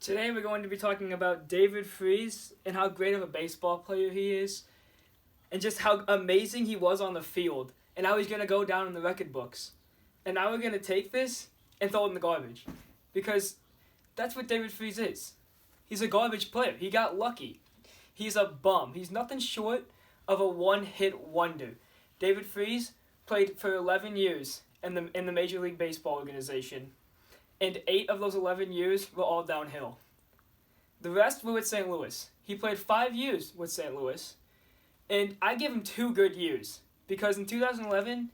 Today we're going to be talking about David Freese and how great of a baseball player he is and just how amazing he was on the field and how he's going to go down in the record books. And now we're going to take this and throw it in the garbage because that's what David Freese is. He's a garbage player. He got lucky. He's a bum. He's nothing short of a one-hit wonder. David Freese played for 11 years in the Major League Baseball organization. And 8 of those 11 years were all downhill. The rest were with St. Louis. He played 5 years with St. Louis. And I give him 2 good years. Because in 2011,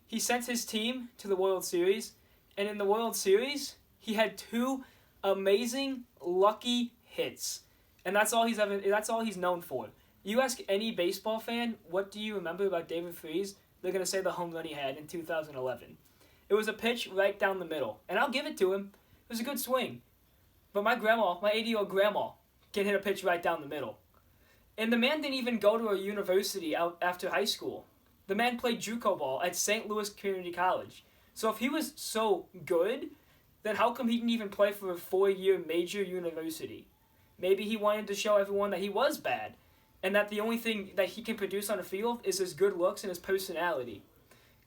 he sent his team to the World Series. And in the World Series, he had 2 amazing, lucky hits. And that's all he's known for. You ask any baseball fan, what do you remember about David Freese? They're going to say the home run he had in 2011. It was a pitch right down the middle. And I'll give it to him. It was a good swing. But my 80-year-old grandma, can hit a pitch right down the middle. And the man didn't even go to a university out after high school. The man played JUCO ball at St. Louis Community College. So if he was so good, then how come he didn't even play for a 4-year major university? Maybe he wanted to show everyone that he was bad. And that the only thing that he can produce on the field is his good looks and his personality.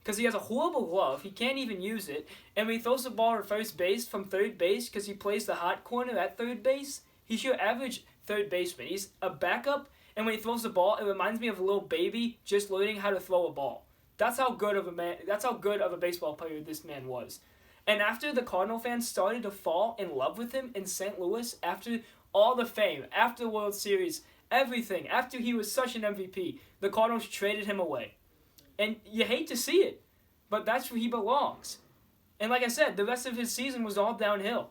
Because he has a horrible glove, he can't even use it, and when he throws the ball to first base from third base because he plays the hot corner at third base, he's your average third baseman. He's a backup, and when he throws the ball, it reminds me of a little baby just learning how to throw a ball. That's how good of a baseball player this man was. And after the Cardinal fans started to fall in love with him in St. Louis, after all the fame, after the World Series, everything, after he was such an MVP, the Cardinals traded him away. And you hate to see it, but that's where he belongs. And like I said, the rest of his season was all downhill.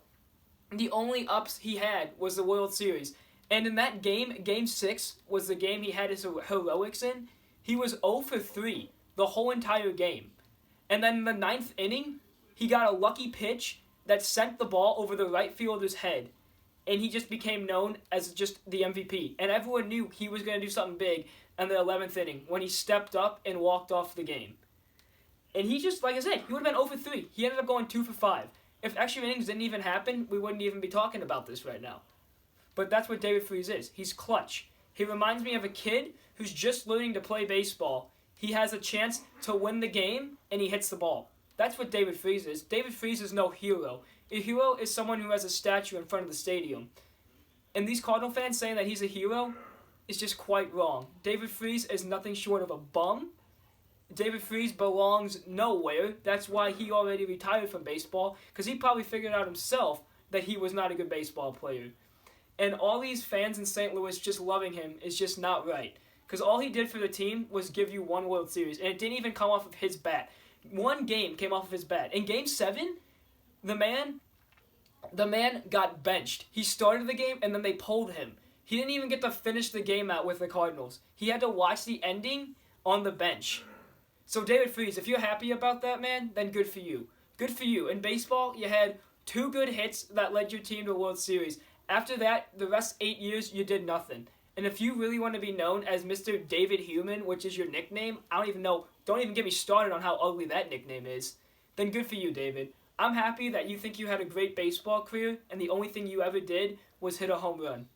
The only ups he had was the World Series. And in that game, Game 6 was the game he had his heroics in. He was 0 for 3 the whole entire game. And then in the 9th inning, he got a lucky pitch that sent the ball over the right fielder's head. And he just became known as just the MVP. And everyone knew he was going to do something big in the 11th inning when he stepped up and walked off the game. And he just, like I said, he would have been 0 for 3. He ended up going 2 for 5. If extra innings didn't even happen, we wouldn't even be talking about this right now. But that's what David Freese is. He's clutch. He reminds me of a kid who's just learning to play baseball. He has a chance to win the game, and he hits the ball. That's what David Freese is. David Freese is no hero. A hero is someone who has a statue in front of the stadium. And these Cardinal fans saying that he's a hero is just quite wrong. David Freese is nothing short of a bum. David Freese belongs nowhere. That's why he already retired from baseball, because he probably figured out himself that he was not a good baseball player. And all these fans in St. Louis just loving him is just not right. Because all he did for the team was give you 1 World Series, and it didn't even come off of his bat. 1 game came off of his bat. In Game 7, the man got benched. He started the game, and then they pulled him. He didn't even get to finish the game out with the Cardinals. He had to watch the ending on the bench. So David Freese, if you're happy about that, man, then good for you. Good for you. In baseball, you had 2 good hits that led your team to the World Series. After that, the rest 8 years, you did nothing. And if you really want to be known as Mr. David Human, which is your nickname, I don't even know. Don't even get me started on how ugly that nickname is. Then good for you, David. I'm happy that you think you had a great baseball career, and the only thing you ever did was hit a home run.